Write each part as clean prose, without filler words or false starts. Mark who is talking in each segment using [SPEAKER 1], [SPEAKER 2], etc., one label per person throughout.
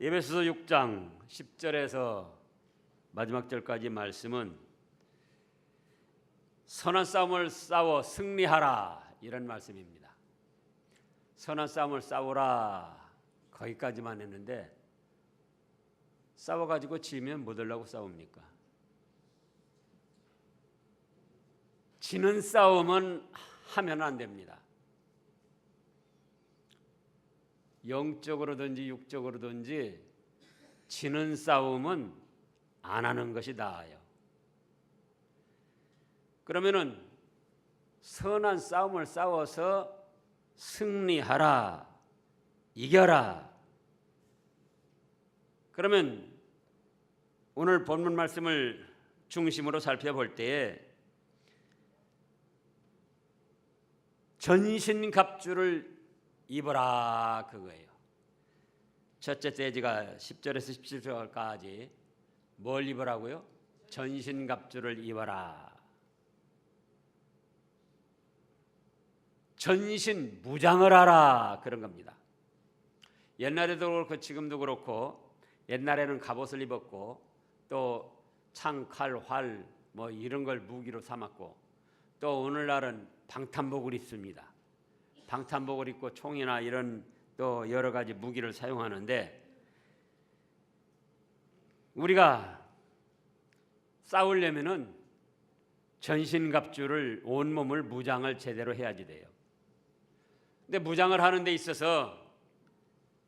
[SPEAKER 1] 에베소서 6장 10절에서 마지막 절까지 말씀은 선한 싸움을 싸워 승리하라 이런 말씀입니다. 선한 싸움을 싸우라 거기까지만 했는데 싸워가지고 지면 뭐 되려고 싸웁니까? 지는 싸움은 하면 안 됩니다. 영적으로든지 육적으로든지 지는 싸움은 안 하는 것이 나아요. 그러면은 선한 싸움을 싸워서 승리하라, 이겨라. 그러면 오늘 본문 말씀을 중심으로 살펴볼 때에 전신갑주를 입어라 그거예요. 첫째 세지가 10절에서 17절까지 뭘 입으라고요? 전신갑주를 입어라. 전신 무장을 하라 그런 겁니다. 옛날에도 그렇고 지금도 그렇고 옛날에는 갑옷을 입었고 또 창, 칼, 활 뭐 이런 걸 무기로 삼았고 또 오늘날은 방탄복을 입습니다. 방탄복을 입고 총이나 이런 또 여러 가지 무기를 사용하는데 우리가 싸우려면은 전신갑주를 온몸을 무장을 제대로 해야지 돼요. 근데 무장을 하는 데 있어서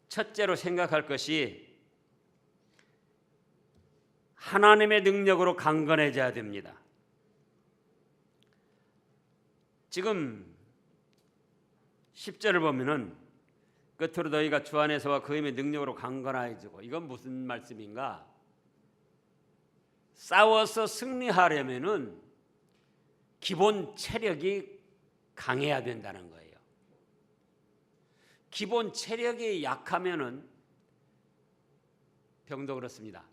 [SPEAKER 1] 첫째로 생각할 것이 하나님의 능력으로 강건해져야 됩니다. 지금 10절을 보면은 끝으로 너희가 주 안에서와 그 힘의 능력으로 강건하여지고 이건 무슨 말씀인가? 싸워서 승리하려면은 기본 체력이 강해야 된다는 거예요. 기본 체력이 약하면은 병도 그렇습니다.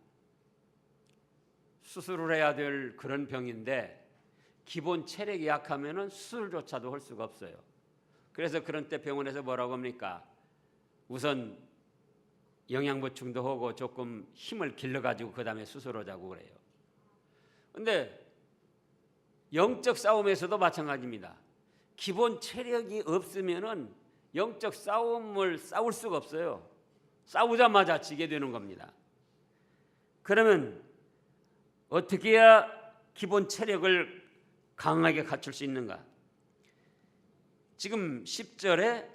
[SPEAKER 1] 수술을 해야 될 그런 병인데 기본 체력이 약하면은 수술조차도 할 수가 없어요. 그래서 그런 때 병원에서 뭐라고 합니까? 우선 영양 보충도 하고 조금 힘을 길러가지고 그 다음에 수술하자고 그래요. 근데 영적 싸움에서도 마찬가지입니다. 기본 체력이 없으면은 영적 싸움을 싸울 수가 없어요. 싸우자마자 지게 되는 겁니다. 그러면 어떻게 해야 기본 체력을 강하게 갖출 수 있는가? 지금 10절에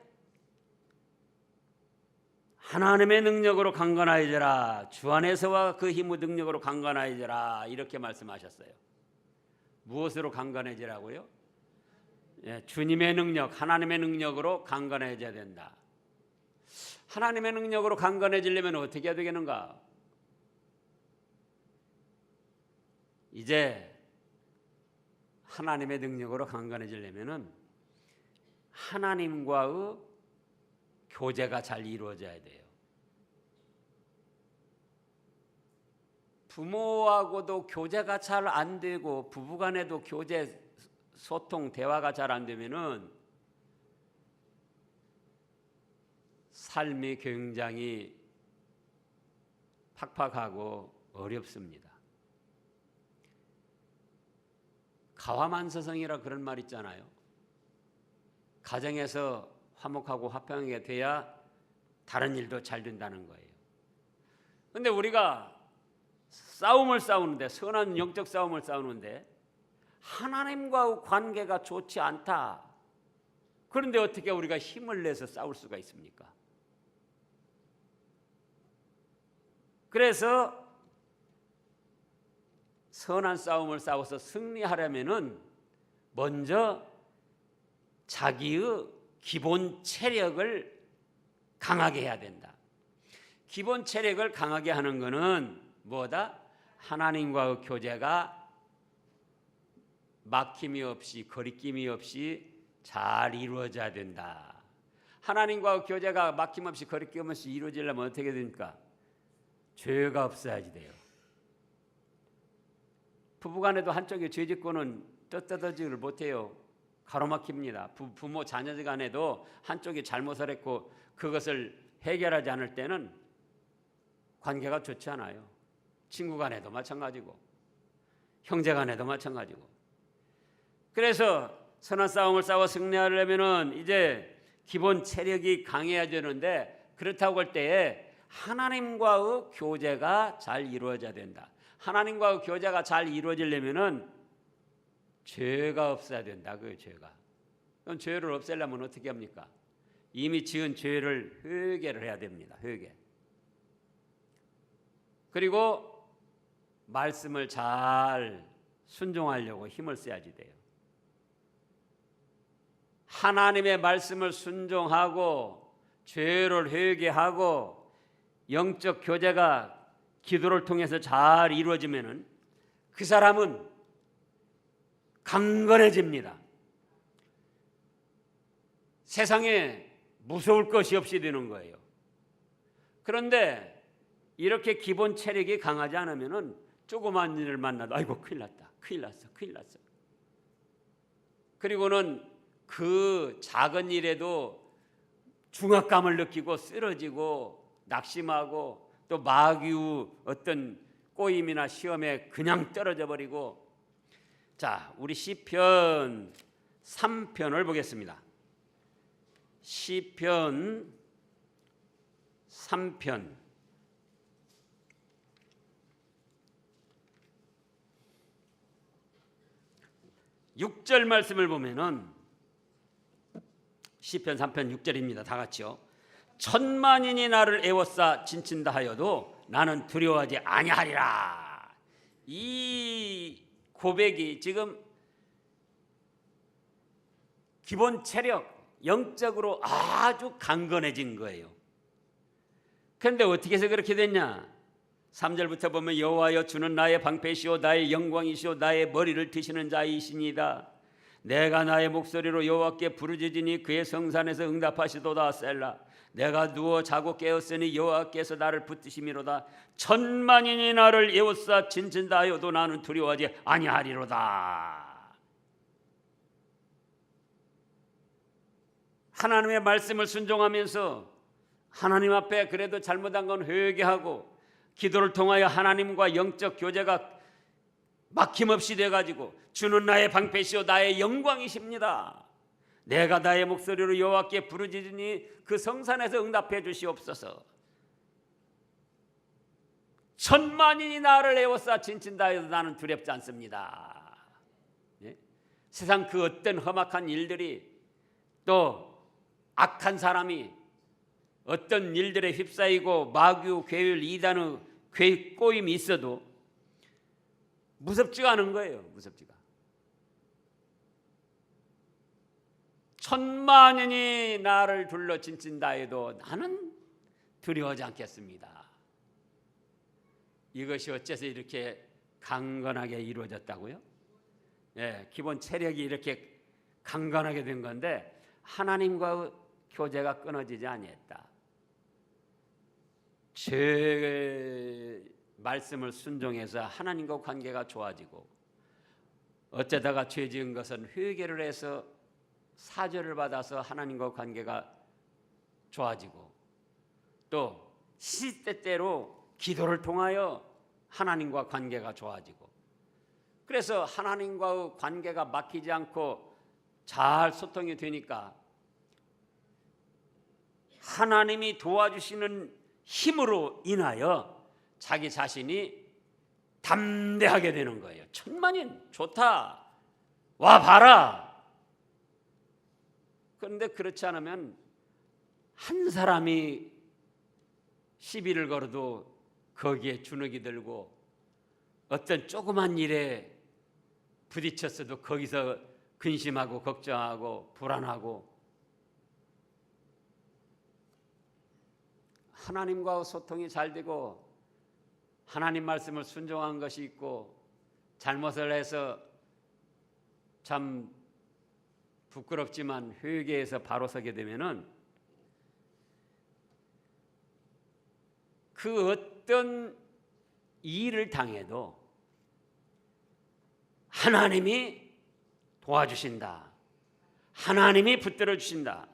[SPEAKER 1] 하나님의 능력으로 강건하여져라, 주 안에서와 그 힘의 능력으로 강건하여져라 이렇게 말씀하셨어요. 무엇으로 강건해지라고요? 주님의 능력, 하나님의 능력으로 강건해져야 된다. 하나님의 능력으로 강건해지려면 어떻게 해야 되겠는가? 이제 하나님의 능력으로 강건해지려면은 하나님과의 교제가 잘 이루어져야 돼요. 부모하고도 교제가 잘 안 되고 부부간에도 교제, 소통, 대화가 잘 안 되면은 삶이 굉장히 팍팍하고 어렵습니다. 가화만서성이라 그런 말 있잖아요. 가정에서 화목하고 화평하게 돼야 다른 일도 잘 된다는 거예요. 그런데 우리가 싸움을 싸우는데, 선한 영적 싸움을 싸우는데 하나님과의 관계가 좋지 않다. 그런데 어떻게 우리가 힘을 내서 싸울 수가 있습니까? 그래서 선한 싸움을 싸워서 승리하려면은 먼저 자기의 기본 체력을 강하게 해야 된다. 기본 체력을 강하게 하는 것은 뭐다? 하나님과의 교제가 막힘이 없이 거리낌이 없이 잘 이루어져야 된다. 하나님과의 교제가 막힘없이 거리낌 없이 이루어지려면 어떻게 됩니까? 죄가 없어야지 돼요. 부부간에도 한쪽이 죄 짓고는 떳떳하지를 못해요. 가로막힙니다. 부모 자녀 간에도 한쪽이 잘못을 했고 그것을 해결하지 않을 때는 관계가 좋지 않아요. 친구 간에도 마찬가지고 형제 간에도 마찬가지고. 그래서 선한 싸움을 싸워 승리하려면은 이제 기본 체력이 강해야 되는데, 그렇다고 할 때에 하나님과의 교제가 잘 이루어져야 된다. 하나님과의 교제가 잘 이루어지려면은 죄가 없어야 된다. 그 죄가. 그럼 죄를 없애려면 어떻게 합니까? 이미 지은 죄를 회개를 해야 됩니다. 회개. 그리고 말씀을 잘 순종하려고 힘을 써야지 돼요. 하나님의 말씀을 순종하고 죄를 회개하고 영적 교제가 기도를 통해서 잘 이루어지면은 그 사람은 강건해집니다. 세상에 무서울 것이 없이 되는 거예요. 그런데 이렇게 기본 체력이 강하지 않으면은 조그만 일을 만나도 아이고 큰일 났다, 큰일 났어, 큰일 났어. 그리고는 그 작은 일에도 중압감을 느끼고 쓰러지고 낙심하고 또 마귀의 어떤 꼬임이나 시험에 그냥 떨어져 버리고. 자, 우리 시편 3편을 보겠습니다. 시편 3편 6절 말씀을 보면은 시편 3편 6절입니다. 다 같이요. 천만인이 나를 애워싸 진친다 하여도 나는 두려워하지 아니하리라. 이 고백이 지금 기본 체력, 영적으로 아주 강건해진 거예요. 그런데 어떻게 해서 그렇게 됐냐? 3절부터 보면 여호와여 주는 나의 방패시오 나의 영광이시오 나의 머리를 드시는 자이시니이다. 내가 나의 목소리로 여호와께 부르짖으니 그의 성산에서 응답하시도다. 셀라. 내가 누워 자고 깨었으니 여호와께서 나를 붙드심이로다. 천만인이 나를 에워싸 진친다 하여도 나는 두려워하지 아니하리로다. 하나님의 말씀을 순종하면서 하나님 앞에 그래도 잘못한 건 회개하고 기도를 통하여 하나님과 영적 교제가 막힘없이 돼가지고 주는 나의 방패시오 나의 영광이십니다. 내가 나의 목소리로 여호와께 부르짖으니 그 성산에서 응답해 주시옵소서. 천만인이 나를 에워싸 진친다 해도 나는 두렵지 않습니다. 네? 세상 그 어떤 험악한 일들이 또 악한 사람이 어떤 일들에 휩싸이고 마귀 괴율 이단의 꼬임이 있어도 무섭지가 않은 거예요. 무섭지가. 천만인이 나를 둘러 진친다 해도 나는 두려워하지 않겠습니다. 이것이 어째서 이렇게 강건하게 이루어졌다고요? 예, 기본 체력이 이렇게 강건하게 된 건데 하나님과의 교제가 끊어지지 아니했다. 제 말씀을 순종해서 하나님과 관계가 좋아지고 어쩌다가 죄 지은 것은 회개를 해서 사죄를 받아서 하나님과 관계가 좋아지고 또 시때때로 기도를 통하여 하나님과 관계가 좋아지고 그래서 하나님과의 관계가 막히지 않고 잘 소통이 되니까 하나님이 도와주시는 힘으로 인하여 자기 자신이 담대하게 되는 거예요. 천만인 좋다. 와 봐라. 그런데 그렇지 않으면 한 사람이 시비를 걸어도 거기에 주눅이 들고 어떤 조그만 일에 부딪혔어도 거기서 근심하고 걱정하고 불안하고 하나님과 소통이 잘 되고 하나님 말씀을 순종한 것이 있고 잘못을 해서 참 부끄럽지만 회개해서 바로 서게 되면은 그 어떤 일을 당해도 하나님이 도와주신다. 하나님이 붙들어 주신다.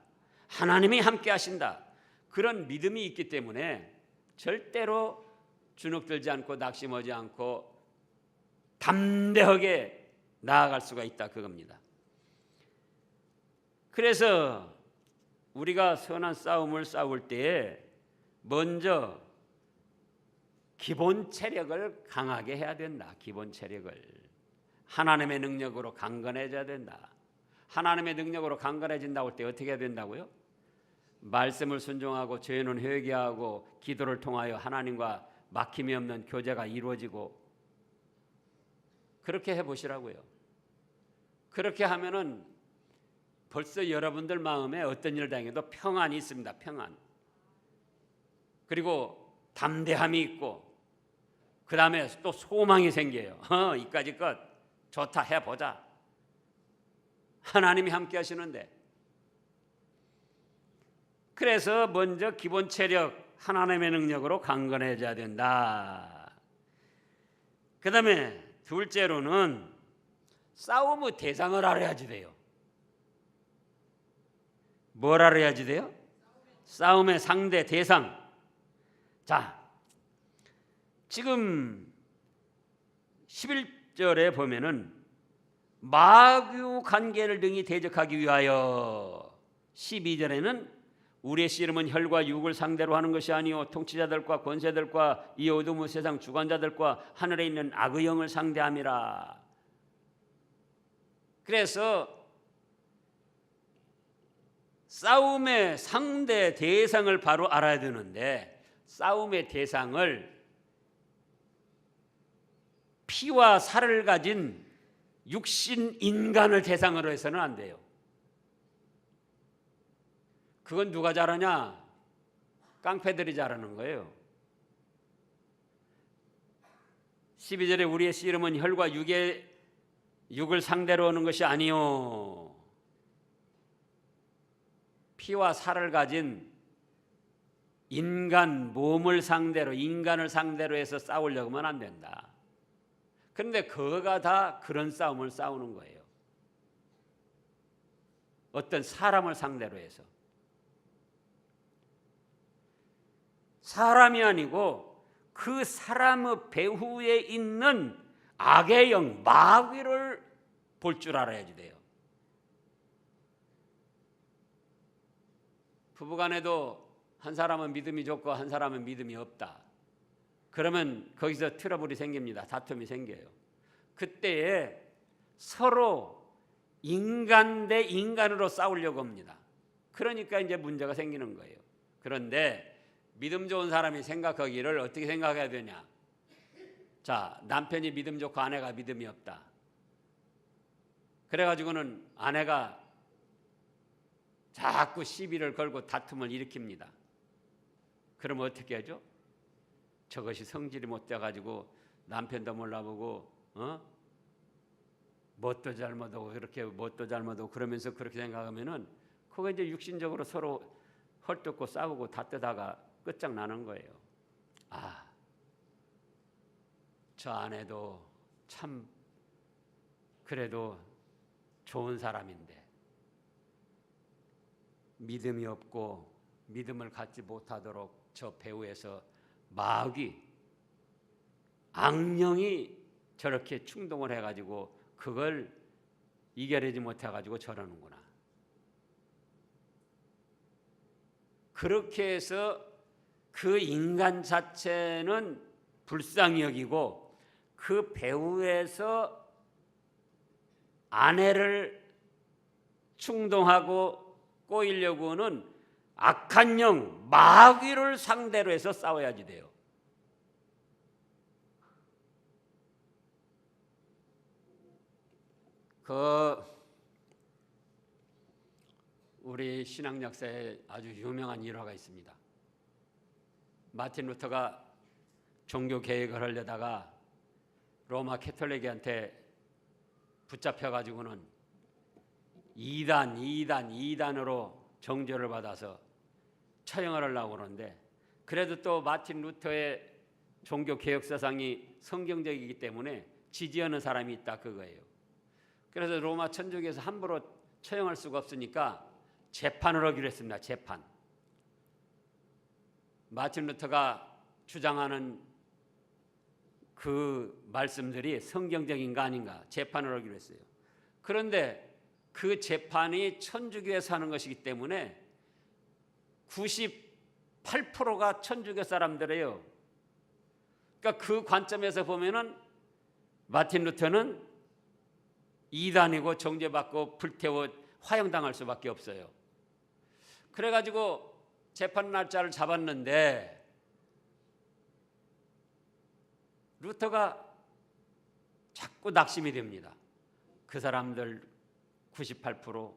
[SPEAKER 1] 하나님이 함께 하신다. 그런 믿음이 있기 때문에 절대로 주눅들지 않고 낙심하지 않고 담대하게 나아갈 수가 있다 그겁니다. 그래서 우리가 선한 싸움을 싸울 때에 먼저 기본 체력을 강하게 해야 된다. 기본 체력을 하나님의 능력으로 강건해져야 된다. 하나님의 능력으로 강건해진다고 할 때 어떻게 해야 된다고요? 말씀을 순종하고 죄는 회개하고 기도를 통하여 하나님과 막힘이 없는 교제가 이루어지고 그렇게 해보시라고요. 그렇게 하면은 벌써 여러분들 마음에 어떤 일을 당해도 평안이 있습니다. 평안. 그리고 담대함이 있고 그 다음에 또 소망이 생겨요. 이까지 것 좋다 해보자. 하나님이 함께 하시는데. 그래서 먼저 기본 체력 하나님의 능력으로 강건해져야 된다. 그 다음에 둘째로는 싸움의 대상을 알아야지 돼요. 뭘 알아야지 돼요? 싸움의 상대 대상. 자, 지금 11절에 보면은 마귀 관계를 등이 대적하기 위하여 12절에는 우리의 씨름은 혈과 육을 상대로 하는 것이 아니요 통치자들과 권세들과 이 어두운 세상 주관자들과 하늘에 있는 악의 영을 상대함이라. 그래서 싸움의 상대 대상을 바로 알아야 되는데 싸움의 대상을 피와 살을 가진 육신 인간을 대상으로 해서는 안 돼요. 그건 누가 잘하냐? 깡패들이 잘하는 거예요. 12절에 우리의 씨름은 혈과 육을 상대로 하는 것이 아니요 피와 살을 가진 인간 몸을 상대로 인간을 상대로 해서 싸우려고 하면 안 된다. 그런데 그거가 다 그런 싸움을 싸우는 거예요. 어떤 사람을 상대로 해서. 사람이 아니고 그 사람의 배후에 있는 악의 영, 마귀를 볼 줄 알아야지 돼요. 부부간에도 한 사람은 믿음이 좋고 한 사람은 믿음이 없다. 그러면 거기서 트러블이 생깁니다. 다툼이 생겨요. 그때에 서로 인간 대 인간으로 싸우려고 합니다. 그러니까 이제 문제가 생기는 거예요. 그런데 믿음 좋은 사람이 생각하기를 어떻게 생각해야 되냐? 자, 남편이 믿음 좋고 아내가 믿음이 없다. 그래가지고는 아내가 자꾸 시비를 걸고 다툼을 일으킵니다. 그러면 어떻게 하죠? 저것이 성질이 못 돼가지고 남편도 몰라보고 뭣도 잘못하고 그렇게 뭣도 잘못하고 그러면서 그렇게 생각하면은 그거 이제 육신적으로 서로 헐뜯고 싸우고 다투다가 끝장나는 거예요. 아, 저 아내도 참 그래도 좋은 사람인데 믿음이 없고 믿음을 갖지 못하도록 저 배후에서 마귀 악령이 저렇게 충동을 해가지고 그걸 이겨내지 못해가지고 저러는구나. 그렇게 해서 그 인간 자체는 불쌍히 여기고 그 배후에서 아내를 충동하고 꼬이려고 하는 악한 영, 마귀를 상대로 해서 싸워야지 돼요. 우리 신앙 역사에 아주 유명한 일화가 있습니다. 마틴 루터가 종교 개혁을 하려다가 로마 캐톨릭한테 붙잡혀가지고는 이단으로 정죄를 받아서 처형을 하려고 그러는데 그래도 또 마틴 루터의 종교 개혁 사상이 성경적이기 때문에 지지하는 사람이 있다 그거예요. 그래서 로마 천주교에서 함부로 처형할 수가 없으니까 재판을 하기로 했습니다. 재판. 마틴 루터가 주장하는 그 말씀들이 성경적인가 아닌가 재판을 하기로 했어요. 그런데 그 재판이 천주교에서 하는 것이기 때문에 98%가 천주교 사람들이에요. 그러니까 그 관점에서 보면은 마틴 루터는 이단이고 정죄받고 불태워 화형당할 수밖에 없어요. 그래가지고 재판 날짜를 잡았는데 루터가 자꾸 낙심이 됩니다. 그 사람들 98%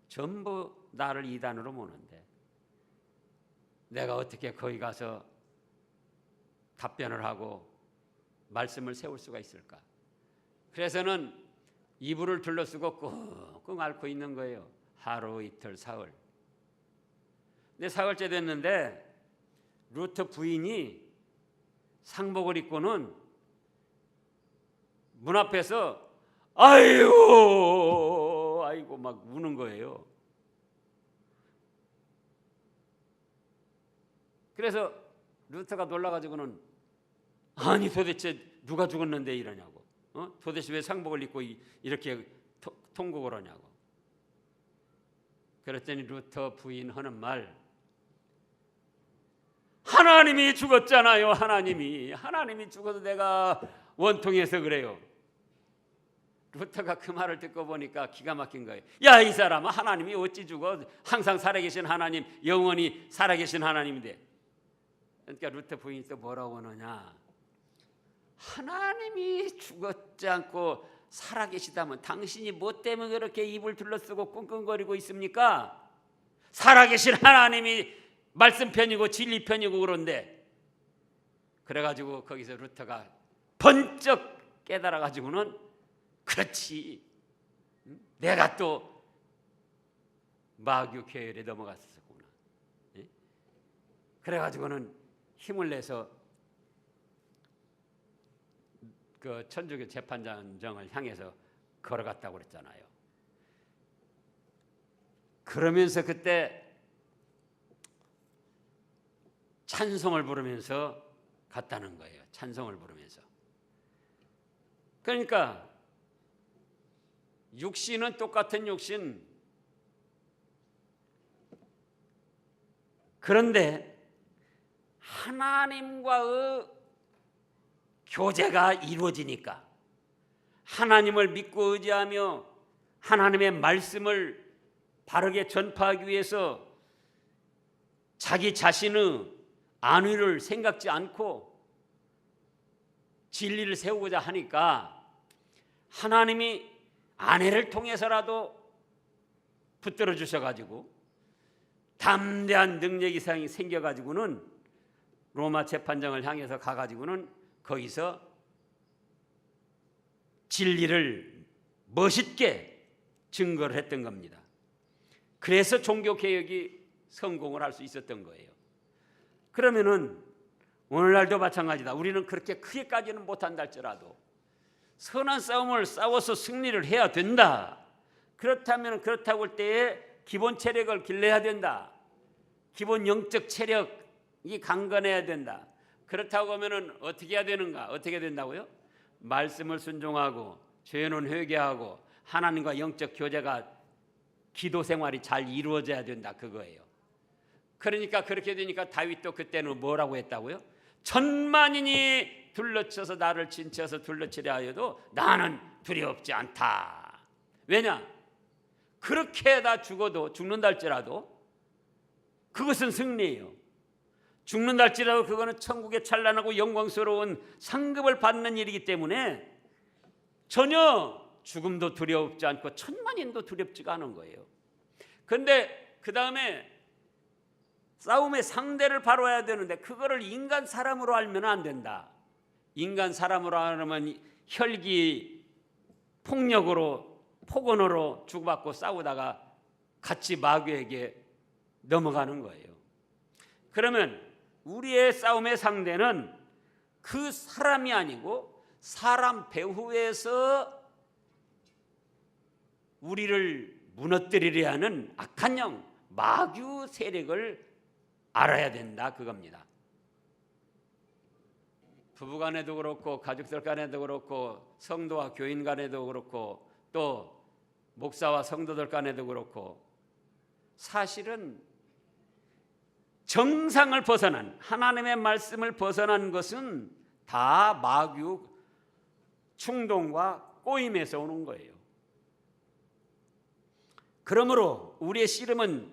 [SPEAKER 1] 전부 나를 이단으로 모는데 내가 어떻게 거기 가서 답변을 하고 말씀을 세울 수가 있을까? 그래서는 이불을 둘러쓰고 끙끙 앓고 있는 거예요. 하루, 이틀, 사흘. 근데 사흘째 됐는데 루터 부인이 상복을 입고는 문 앞에서 아이고 막 우는 거예요. 그래서 루터가 놀라가지고는 아니 도대체 누가 죽었는데 이러냐고, 도대체 왜 상복을 입고 이렇게 통곡을 하냐고. 그랬더니 루터 부인 하는 말, 하나님이 죽었잖아요. 하나님이 죽어서 내가 원통해서 그래요. 루터가 그 말을 듣고 보니까 기가 막힌 거예요. 야, 이 사람아, 하나님이 어찌 죽어? 항상 살아계신 하나님, 영원히 살아계신 하나님인데. 그러니까 루터 부인이 또 뭐라고 하느냐, 하나님이 죽었지 않고 살아계시다면 당신이 뭐 때문에 그렇게 입을 둘러쓰고 끙끙거리고 있습니까? 살아계신 하나님이 말씀 편이고 진리 편이고 그런데. 그래가지고 거기서 루터가 번쩍 깨달아가지고는 그렇지, 내가 또 마귀 계열에 넘어갔었구나. 그래가지고는 힘을 내서 그 천주교 재판장을 향해서 걸어갔다고 그랬잖아요. 그러면서 그때 찬송을 부르면서 갔다는 거예요. 찬송을 부르면서. 그러니까 육신은 똑같은 육신, 그런데 하나님과의 교제가 이루어지니까, 하나님을 믿고 의지하며 하나님의 말씀을 바르게 전파하기 위해서 자기 자신의 안위를 생각지 않고 진리를 세우고자 하니까 하나님이 아내를 통해서라도 붙들어 주셔가지고 담대한 능력이 생겨가지고는 로마 재판장을 향해서 가가지고는 거기서 진리를 멋있게 증거를 했던 겁니다. 그래서 종교개혁이 성공을 할 수 있었던 거예요. 그러면은 오늘날도 마찬가지다. 우리는 그렇게 크게까지는 못한다 할지라도 선한 싸움을 싸워서 승리를 해야 된다. 그렇다면 그렇다고 할 때에 기본 체력을 길러야 된다. 기본 영적 체력이 강건해야 된다. 그렇다고 하면은 어떻게 해야 되는가? 어떻게 된다고요? 말씀을 순종하고 죄는 회개하고 하나님과 영적 교제가, 기도 생활이 잘 이루어져야 된다, 그거예요. 그러니까 그렇게 되니까 다윗도 그때는 뭐라고 했다고요? 천만인이 둘러쳐서 나를 진쳐서 둘러치려 하여도 나는 두렵지 않다. 왜냐? 그렇게 다 죽는다 할지라도 그것은 승리예요. 죽는다 할지라도 그거는 천국의 찬란하고 영광스러운 상급을 받는 일이기 때문에 전혀 죽음도 두렵지 않고 천만인도 두렵지가 않은 거예요. 그런데 그 다음에 싸움의 상대를 바로 해야 되는데 그거를 인간 사람으로 알면 안 된다. 인간 사람으로 하면 혈기, 폭력으로, 폭언으로 주고받고 싸우다가 같이 마귀에게 넘어가는 거예요. 그러면 우리의 싸움의 상대는 그 사람이 아니고 사람 배후에서 우리를 무너뜨리려 하는 악한 영, 마귀 세력을 알아야 된다, 그겁니다. 부부간에도 그렇고 가족들 간에도 그렇고 성도와 교인 간에도 그렇고 또 목사와 성도들 간에도 그렇고 사실은 정상을 벗어난 하나님의 말씀을 벗어난 것은 다 마귀 충동과 꼬임에서 오는 거예요. 그러므로 우리의 씨름은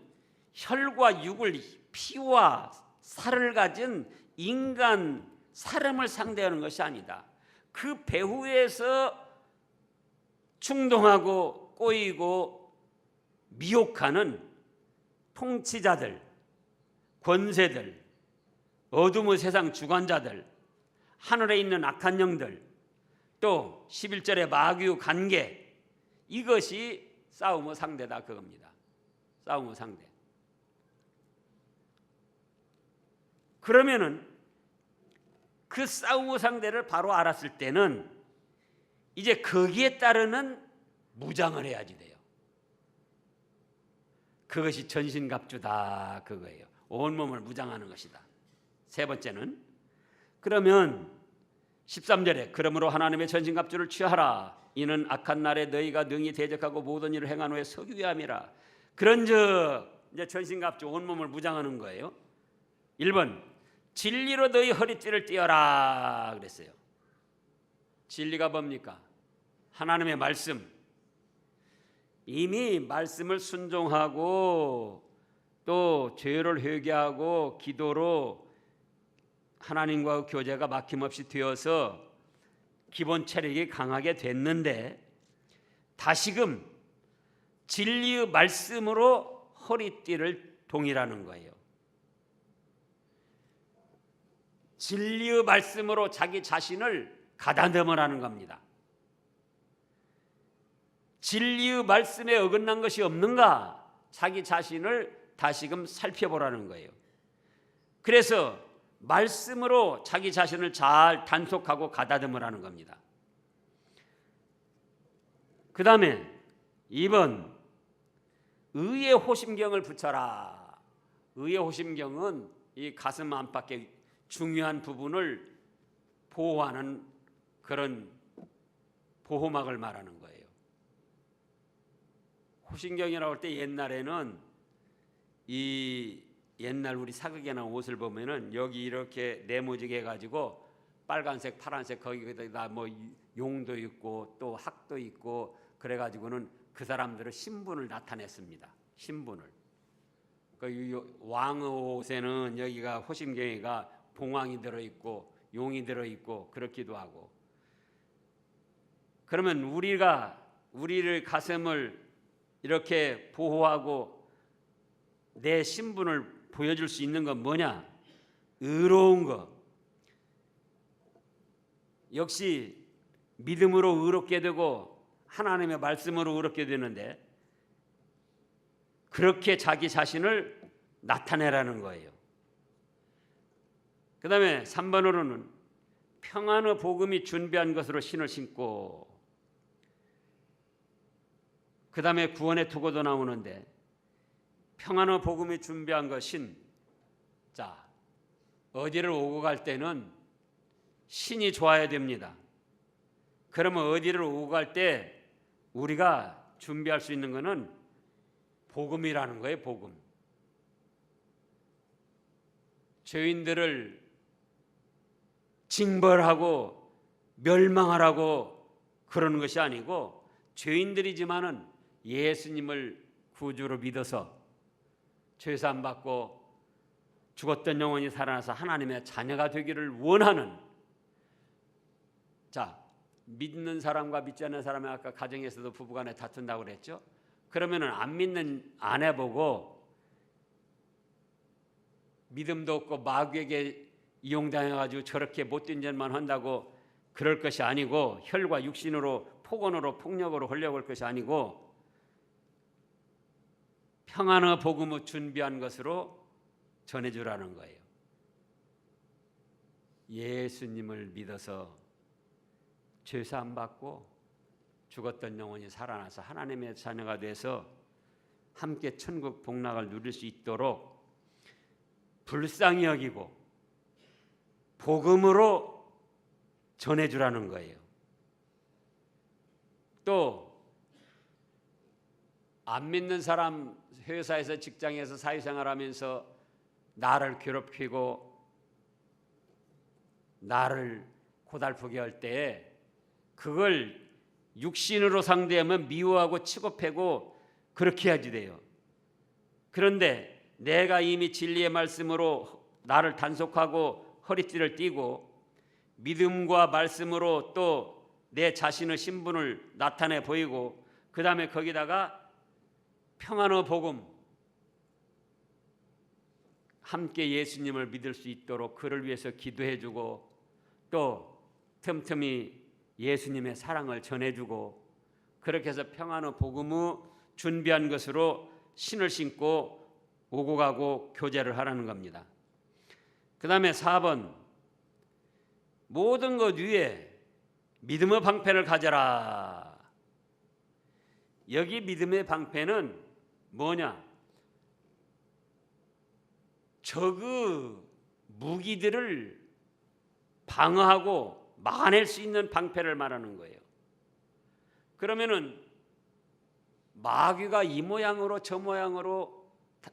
[SPEAKER 1] 혈과 육을 피와 살을 가진 인간 사람을 상대하는 것이 아니다. 그 배후에서 충동하고 꼬이고 미혹하는 통치자들, 권세들, 어둠의 세상 주관자들, 하늘에 있는 악한 영들, 또 11절의 마귀의 관계, 이것이 싸움의 상대다 그겁니다. 싸움의 상대. 그러면은 그 싸움의 상대를 바로 알았을 때는 이제 거기에 따르는 무장을 해야지 돼요. 그것이 전신갑주다 그거예요. 온몸을 무장하는 것이다. 세 번째는 그러면 13절에 그러므로 하나님의 전신갑주를 취하라. 이는 악한 날에 너희가 능히 대적하고 모든 일을 행한 후에 서기 위함이라. 그런즉 이제 전신갑주 온몸을 무장하는 거예요. 1번 진리로 너희 허리띠를 띠어라 그랬어요. 진리가 뭡니까? 하나님의 말씀. 이미 말씀을 순종하고 또 죄를 회개하고 기도로 하나님과 교제가 막힘없이 되어서 기본 체력이 강하게 됐는데 다시금 진리의 말씀으로 허리띠를 동이라는 거예요. 진리의 말씀으로 자기 자신을 가다듬으라는 겁니다. 진리의 말씀에 어긋난 것이 없는가? 자기 자신을 다시금 살펴보라는 거예요. 그래서 말씀으로 자기 자신을 잘 단속하고 가다듬으라는 겁니다. 그 다음에 2번 의의 호심경을 붙여라. 의의 호심경은 이 가슴 안팎의 중요한 부분을 보호하는 그런 보호막을 말하는 거예요. 호심경이라고 할 때 옛날에는 이 옛날 우리 사극에 나온 옷을 보면은 여기 이렇게 네모지게 해가지고 빨간색, 파란색 거기다 뭐 용도 있고 또 학도 있고 그래가지고는 그 사람들의 신분을 나타냈습니다. 신분을. 그 왕의 옷에는 여기가 호심경이가 봉황이 들어있고 용이 들어있고 그렇기도 하고. 그러면 우리를 가슴을 이렇게 보호하고 내 신분을 보여줄 수 있는 건 뭐냐? 의로운 것. 역시 믿음으로 의롭게 되고 하나님의 말씀으로 의롭게 되는데 그렇게 자기 자신을 나타내라는 거예요. 그 다음에 3번으로는 평안의 복음이 준비한 것으로 신을 신고, 그 다음에 구원의 투구도 나오는데 평안의 복음이 준비한 것인, 자, 어디를 오고 갈 때는 신이 좋아야 됩니다. 그러면 어디를 오고 갈 때 우리가 준비할 수 있는 것은 복음이라는 거예요. 복음. 죄인들을 징벌하고 멸망하라고 그러는 것이 아니고 죄인들이지만은 예수님을 구주로 믿어서 죄사함 받고 죽었던 영혼이 살아나서 하나님의 자녀가 되기를 원하는, 자, 믿는 사람과 믿지 않는 사람이 아까 가정에서도 부부간에 다툰다고 그랬죠. 그러면은 안 믿는 아내 보고 믿음도 없고 마귀에게 이용당해가지고 저렇게 못된 짓만 한다고 그럴 것이 아니고, 혈과 육신으로 폭언으로 폭력으로 하려고 할 것이 아니고 평안의 복음을 준비한 것으로 전해주라는 거예요. 예수님을 믿어서 죄사함 받고 죽었던 영혼이 살아나서 하나님의 자녀가 돼서 함께 천국 복락을 누릴 수 있도록 불쌍히 여기고 복음으로 전해주라는 거예요. 또 안 믿는 사람 회사에서 직장에서 사회생활하면서 나를 괴롭히고 나를 고달프게 할 때에 그걸 육신으로 상대하면 미워하고 치고 패고 그렇게 해야지 돼요. 그런데 내가 이미 진리의 말씀으로 나를 단속하고 허리띠를 띠고 믿음과 말씀으로 또 내 자신의 신분을 나타내 보이고 그 다음에 거기다가 평안의 복음, 함께 예수님을 믿을 수 있도록 그를 위해서 기도해주고 또 틈틈이 예수님의 사랑을 전해주고 그렇게 해서 평안의 복음을 준비한 것으로 신을 신고 오고 가고 교제를 하라는 겁니다. 그 다음에 4번, 모든 것 위에 믿음의 방패를 가져라. 여기 믿음의 방패는 뭐냐? 적의 무기들을 방어하고 막아낼 수 있는 방패를 말하는 거예요. 그러면은 마귀가 이 모양으로 저 모양으로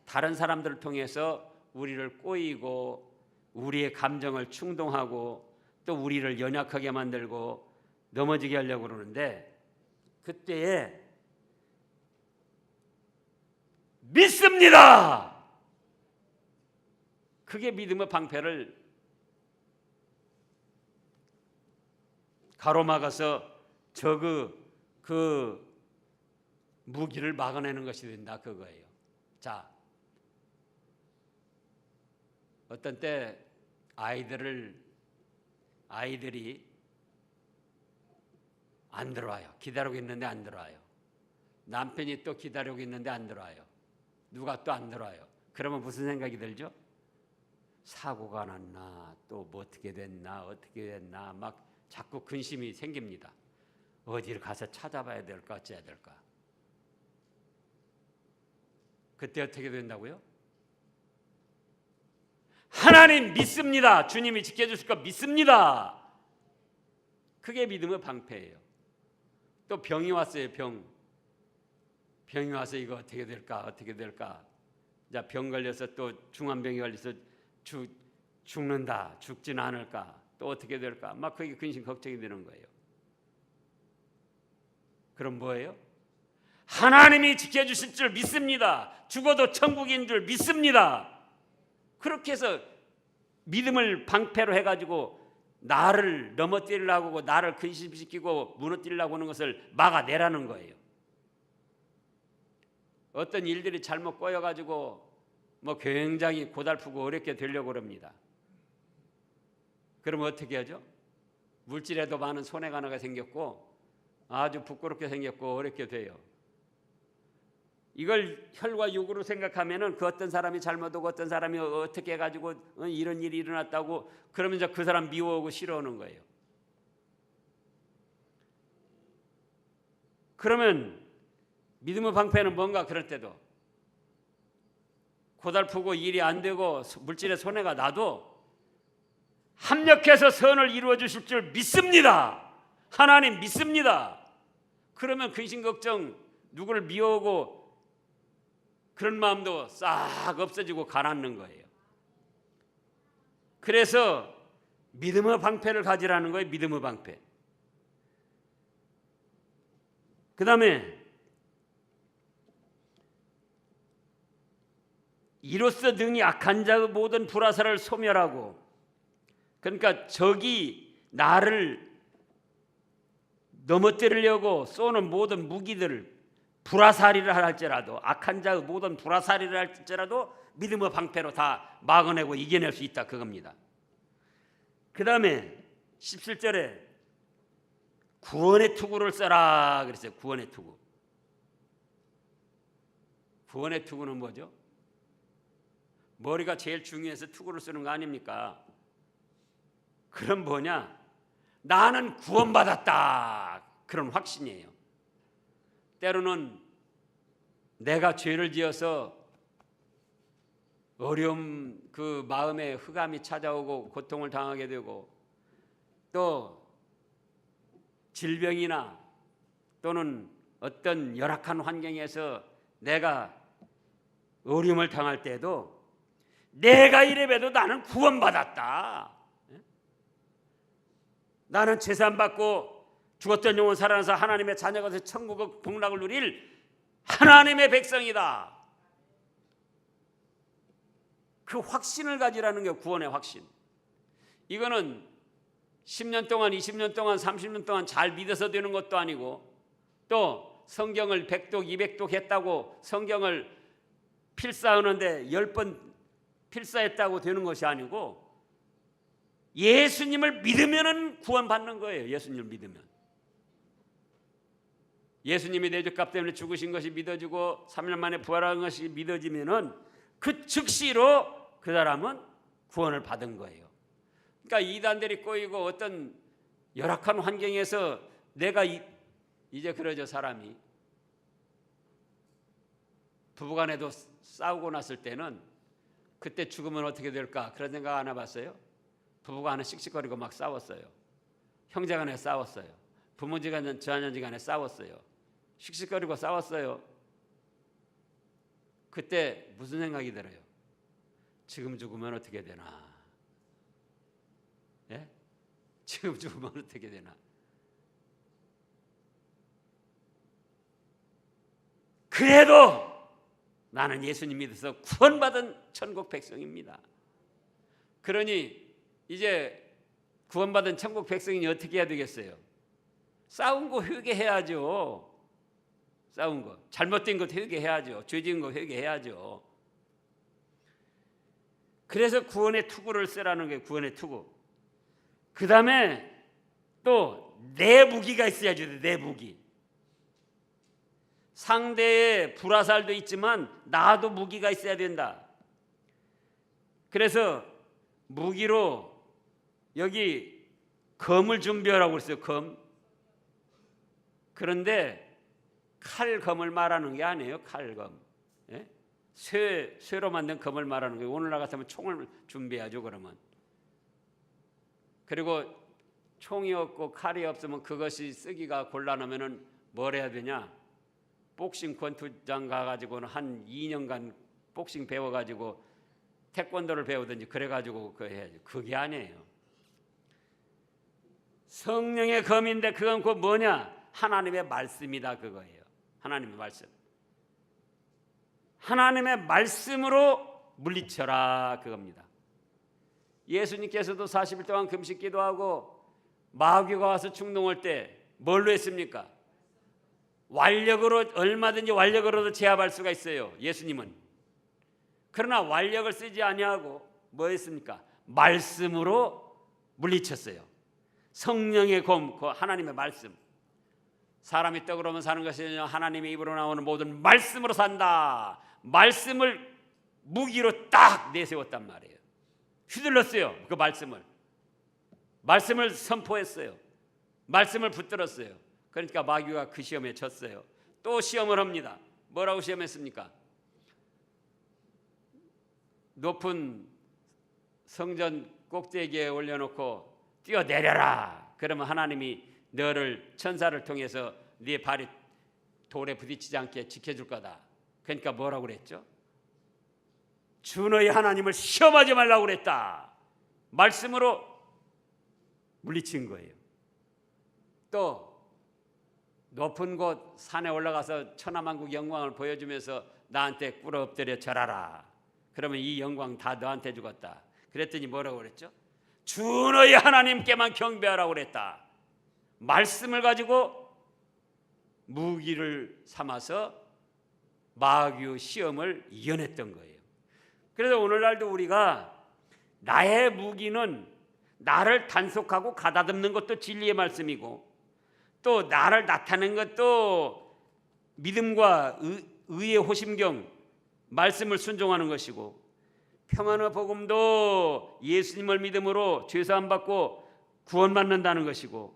[SPEAKER 1] 다른 사람들을 통해서 우리를 꼬이고 우리의 감정을 충동하고 또 우리를 연약하게 만들고 넘어지게 하려고 그러는데 그때에 믿습니다. 그게 믿음의 방패를 가로막아서 적의 그 무기를 막아내는 것이 된다 그거예요. 자, 어떤 때 아이들이 안 들어와요. 기다리고 있는데 안 들어와요. 남편이 또 기다리고 있는데 안 들어와요. 누가 또 안 들어와요. 그러면 무슨 생각이 들죠? 사고가 났나, 또 뭐 어떻게 됐나 막 자꾸 근심이 생깁니다. 어디를 가서 찾아봐야 될까 어째야 될까. 그때 어떻게 된다고요? 하나님 믿습니다. 주님이 지켜주실 거 믿습니다. 그게 믿음의 방패예요. 또 병이 왔어요. 병이 와서 이거 어떻게 될까. 자, 병 걸려서 또 중환병이 걸려서 죽는다. 죽지는 않을까. 또 어떻게 될까. 막 그게 근심 걱정이 되는 거예요. 그럼 뭐예요? 하나님이 지켜주실 줄 믿습니다. 죽어도 천국인 줄 믿습니다. 그렇게 해서 믿음을 방패로 해가지고 나를 넘어뜨리려고 하고 나를 근심시키고 무너뜨리려고 하는 것을 막아내라는 거예요. 어떤 일들이 잘못 꼬여가지고 뭐 굉장히 고달프고 어렵게 되려고 합니다. 그러면 어떻게 하죠? 물질에도 많은 손해가 하나가 생겼고 아주 부끄럽게 생겼고 어렵게 돼요. 이걸 혈과 육으로 생각하면은 그 어떤 사람이 잘못하고 어떤 사람이 어떻게 해가지고 이런 일이 일어났다고 그러면 이제 그 사람 미워하고 싫어하는 거예요. 그러면 믿음의 방패는 뭔가 그럴 때도 고달프고 일이 안 되고 물질의 손해가 나도 합력해서 선을 이루어 주실 줄 믿습니다. 하나님 믿습니다. 그러면 근심 걱정 누구를 미워하고 그런 마음도 싹 없어지고 가라앉는 거예요. 그래서 믿음의 방패를 가지라는 거예요. 믿음의 방패. 그 다음에 이로써 능히 악한 자의 모든 불화살을 소멸하고, 그러니까 적이 나를 넘어뜨리려고 쏘는 모든 무기들을 불화살이를 할지라도, 악한 자의 모든 불화살이를 할지라도 믿음의 방패로 다 막아내고 이겨낼 수 있다 그겁니다. 그 다음에 17절에 구원의 투구를 써라 그랬어요. 구원의 투구. 구원의 투구는 뭐죠? 머리가 제일 중요해서 투구를 쓰는 거 아닙니까? 그럼 뭐냐? 나는 구원받았다. 그런 확신이에요. 때로는 내가 죄를 지어서 어려움, 그 마음에 흑암이 찾아오고 고통을 당하게 되고 또 질병이나 또는 어떤 열악한 환경에서 내가 어려움을 당할 때에도 내가 이래봬도 나는 구원받았다. 나는 재산받고 죽었던 영혼 살아나서 하나님의 자녀가 돼서 천국의 복락을 누릴 하나님의 백성이다. 그 확신을 가지라는 게 구원의 확신. 이거는 10년 동안 20년 동안 30년 동안 잘 믿어서 되는 것도 아니고 또 성경을 100독 200독 했다고 성경을 필사하는데 10번 필사했다고 되는 것이 아니고 예수님을 믿으면 구원받는 거예요. 예수님을 믿으면. 예수님이 내 죄값 때문에 죽으신 것이 믿어지고 3년 만에 부활한 것이 믿어지면 그 즉시로 그 사람은 구원을 받은 거예요. 그러니까 이단들이 꼬이고 어떤 열악한 환경에서 내가 이제 그러죠. 사람이 부부간에도 싸우고 났을 때는 그때 죽으면 어떻게 될까 그런 생각 안 해봤어요? 부부간에 씩씩거리고 막 싸웠어요. 형제간에 싸웠어요. 부모지간에 자녀지간에 싸웠어요. 씩씩거리고 싸웠어요. 그때 무슨 생각이 들어요? 지금 죽으면 어떻게 되나? 예? 지금 죽으면 어떻게 되나? 그래도 나는 예수님 믿어서 구원받은 천국 백성입니다. 그러니 이제 구원받은 천국 백성이니 어떻게 해야 되겠어요? 싸운 거 회개해야죠. 싸운 거 잘못된 것 회개해야죠. 죄 지은 거 회개해야죠. 그래서 구원의 투구를 쓰라는 게 구원의 투구. 그 다음에 또 내 무기가 있어야죠. 내 무기. 상대의 불화살도 있지만 나도 무기가 있어야 된다. 그래서 무기로 여기 검을 준비하라고 그랬어요. 검. 그런데 칼검을 말하는 게 아니에요. 칼검. 예? 쇠로 만든 검을 말하는 거예요. 오늘날 같으면 총을 준비하죠. 그러면. 그리고 총이 없고 칼이 없으면 그것이 쓰기가 곤란하면은 뭘 해야 되냐? 복싱 권투장 가가지고는 한 2년간 복싱 배워가지고 태권도를 배우든지 그래가지고 그거 해야지. 그게 아니에요. 성령의 검인데 그건 곧 뭐냐? 하나님의 말씀이다 그거예요. 하나님의 말씀. 하나님의 말씀으로 물리쳐라 그겁니다. 예수님께서도 40일 동안 금식 기도하고 마귀가 와서 충동할 때 뭘로 했습니까? 완력으로 얼마든지 완력으로도 제압할 수가 있어요. 예수님은. 그러나 완력을 쓰지 아니하고 뭐 했습니까? 말씀으로 물리쳤어요. 성령의 검, 그 하나님의 말씀. 사람이 떡으로만 사는 것이 아니라 하나님의 입으로 나오는 모든 말씀으로 산다. 말씀을 무기로 딱 내세웠단 말이에요. 휘둘렀어요. 그 말씀을 선포했어요. 말씀을 붙들었어요. 그러니까 마귀가 그 시험에 졌어요. 또 시험을 합니다. 뭐라고 시험했습니까? 높은 성전 꼭대기에 올려놓고 뛰어내려라. 그러면 하나님이 너를 천사를 통해서 네 발이 돌에 부딪히지 않게 지켜줄 거다. 그러니까 뭐라고 그랬죠? 주 너희 하나님을 시험하지 말라고 그랬다. 말씀으로 물리친 거예요. 또 높은 곳 산에 올라가서 천하만국 영광을 보여주면서 나한테 꿇어 엎드려 절하라. 그러면 이 영광 다 너한테 주겠다. 그랬더니 뭐라고 그랬죠? 주 너희 하나님께만 경배하라고 그랬다. 말씀을 가지고 무기를 삼아서 마귀의 시험을 이겨냈던 거예요. 그래서 오늘날도 우리가 나의 무기는 나를 단속하고 가다듬는 것도 진리의 말씀이고 또 나를 나타내는 것도 믿음과 의의 호심경 말씀을 순종하는 것이고 평안의 복음도 예수님을 믿음으로 죄사함 받고 구원받는다는 것이고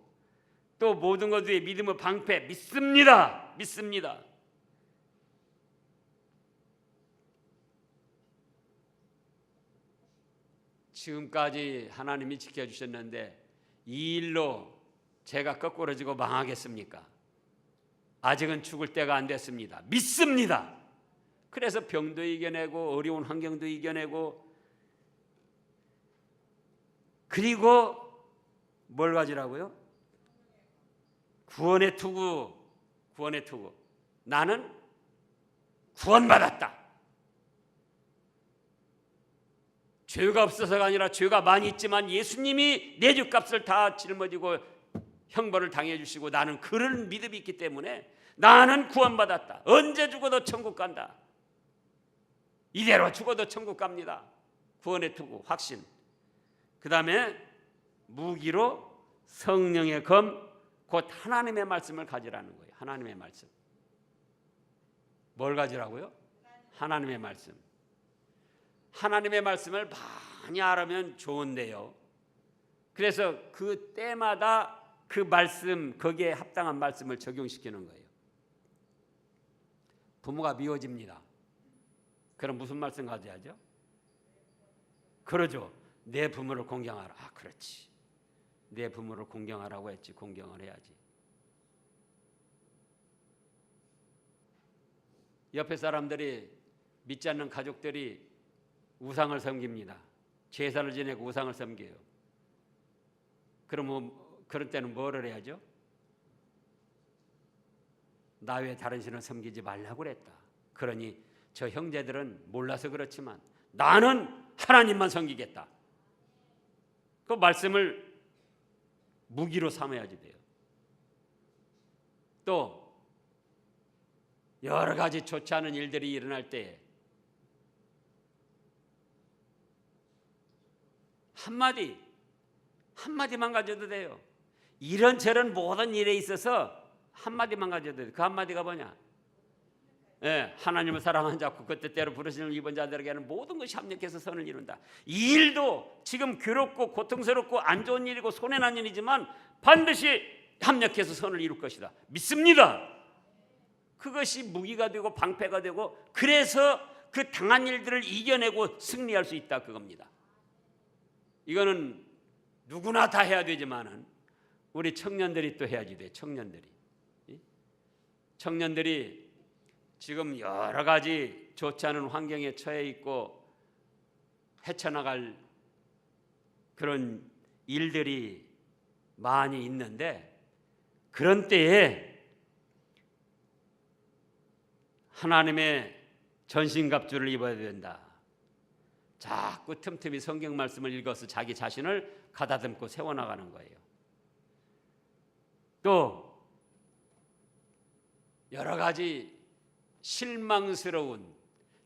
[SPEAKER 1] 또 모든 것 위에 믿음의 방패 믿습니다. 지금까지 하나님이 지켜주셨는데 이 일로 제가 거꾸러지고 망하겠습니까? 아직은 죽을 때가 안 됐습니다. 믿습니다. 그래서 병도 이겨내고 어려운 환경도 이겨내고, 그리고 뭘 가지라고요? 구원의 투구. 구원의 투구. 나는 구원받았다. 죄가 없어서가 아니라 죄가 많이 있지만 예수님이 내 죄값을 다 짊어지고 형벌을 당해주시고 나는 그런 믿음이 있기 때문에 나는 구원받았다. 언제 죽어도 천국 간다. 이대로 죽어도 천국 갑니다. 구원의 투구, 확신. 그 다음에 무기로 성령의 검, 곧 하나님의 말씀을 가지라는 거예요. 하나님의 말씀. 뭘 가지라고요? 하나님의 말씀. 하나님의 말씀을 많이 알으면 좋은데요. 그래서 그 때마다 그 말씀, 거기에 합당한 말씀을 적용시키는 거예요. 부모가 미워집니다. 그럼 무슨 말씀 가져야죠? 그러죠. 내 부모를 공경하라. 아, 그렇지. 내 부모를 공경하라고 했지. 공경을 해야지. 옆에 사람들이, 믿지 않는 가족들이 우상을 섬깁니다. 제사를 지내고 우상을 섬겨요. 그럼 그런 때는 뭐를 해야죠? 나 외에 다른 신을 섬기지 말라고 그랬다. 그러니 저 형제들은 몰라서 그렇지만 나는 하나님만 섬기겠다. 그 말씀을 무기로 삼아야지 돼요. 또 여러 가지 좋지 않은 일들이 일어날 때 한마디만 가져도 돼요. 이런저런 모든 일에 있어서 한마디만 가져도 돼요. 그 한마디가 뭐냐? 하나님을 사랑하는 자고 그 뜻대로 부르심을 입은 자들에게는 모든 것이 합력해서 선을 이룬다. 이 일도 지금 괴롭고 고통스럽고 안 좋은 일이고 손해난 일이지만 반드시 합력해서 선을 이룰 것이다. 믿습니다. 그것이 무기가 되고 방패가 되고, 그래서 그 당한 일들을 이겨내고 승리할 수 있다, 그겁니다. 이거는 누구나 다 해야 되지만은 우리 청년들이 또 해야지 돼. 청년들이 지금 여러 가지 좋지 않은 환경에 처해 있고 헤쳐나갈 그런 일들이 많이 있는데, 그런 때에 하나님의 전신갑주를 입어야 된다. 자꾸 틈틈이 성경 말씀을 읽어서 자기 자신을 가다듬고 세워나가는 거예요. 또 여러 가지 실망스러운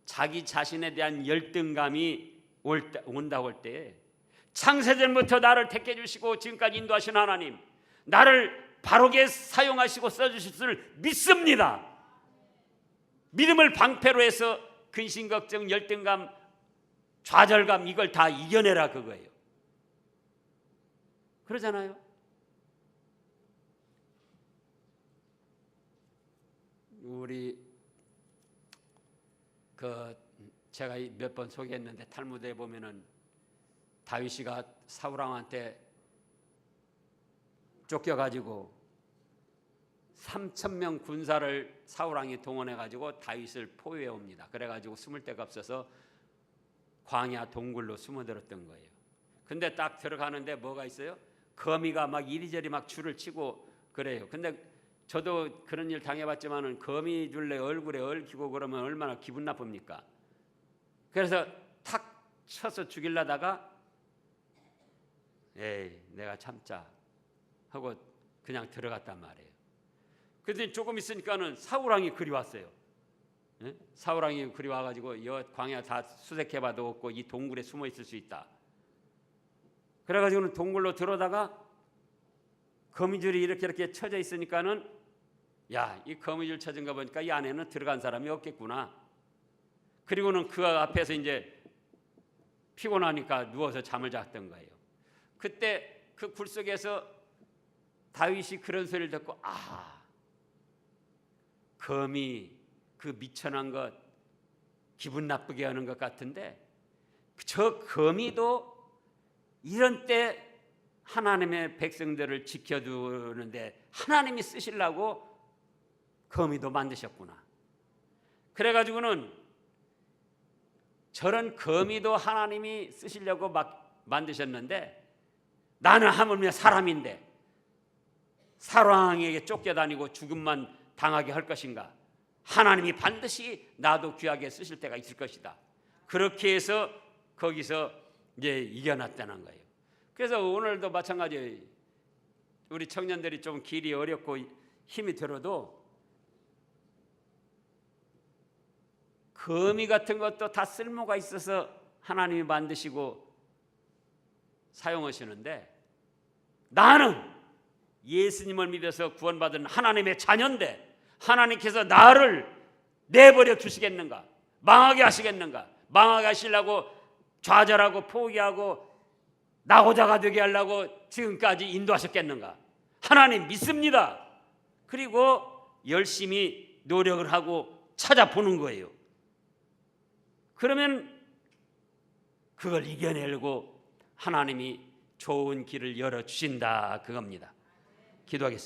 [SPEAKER 1] 자기 자신에 대한 열등감이 온다고 할 때, 창세전부터 나를 택해 주시고 지금까지 인도하신 하나님, 나를 바르게 사용하시고 써주실 줄 믿습니다. 믿음을 방패로 해서 근심, 걱정, 열등감, 좌절감, 이걸 다 이겨내라, 그거예요. 그러잖아요. 우리 제가 몇 번 소개했는데 탈무드에 보면은 다윗이가 사울왕한테 쫓겨가지고 3,000명 군사를 사울왕이 동원해가지고 다윗을 포위해 옵니다. 그래가지고 숨을 데가 없어서 광야 동굴로 숨어들었던 거예요. 근데 딱 들어가는데 뭐가 있어요? 거미가 막 이리저리 막 줄을 치고 그래요. 근데 저도 그런 일 당해봤지만은 거미줄에 얼굴에 얽히고 그러면 얼마나 기분 나쁩니까? 그래서 탁 쳐서 죽이려다가 에이, 내가 참자 하고 그냥 들어갔단 말이에요. 그랬더니 조금 있으니까는 사울왕이 그리왔어요. 사울왕이 그리와가지고 여 광야 다 수색해봐도 없고 이 동굴에 숨어 있을 수 있다. 그래가지고는 동굴로 들어다가 거미줄이 이렇게 쳐져 있으니까는, 야, 이 거미줄 쳐진 거 보니까 이 안에는 들어간 사람이 없겠구나. 그리고는 그 앞에서 이제 피곤하니까 누워서 잠을 잤던 거예요. 그때 그 굴 속에서 다윗이 그런 소리를 듣고, 거미 그 미천한 것, 기분 나쁘게 하는 것 같은데 저 거미도 이런 때 하나님의 백성들을 지켜두는데 하나님이 쓰시려고 거미도 만드셨구나. 그래가지고는 저런 거미도 하나님이 쓰시려고 막 만드셨는데 나는 하물며 사람인데 사랑에게 쫓겨다니고 죽음만 당하게 할 것인가? 하나님이 반드시 나도 귀하게 쓰실 때가 있을 것이다. 그렇게 해서 거기서 이제 이겨놨다는 거예요. 그래서 오늘도 마찬가지예요. 우리 청년들이 좀 길이 어렵고 힘이 들어도 거미 같은 것도 다 쓸모가 있어서 하나님이 만드시고 사용하시는데 나는 예수님을 믿어서 구원받은 하나님의 자녀인데 하나님께서 나를 내버려 두시겠는가? 망하게 하시겠는가? 망하게 하시려고 좌절하고 포기하고 낙오자가 되게 하려고 지금까지 인도하셨겠는가? 하나님 믿습니다. 그리고 열심히 노력을 하고 찾아보는 거예요. 그러면 그걸 이겨내고 하나님이 좋은 길을 열어주신다 그겁니다. 기도하겠습니다.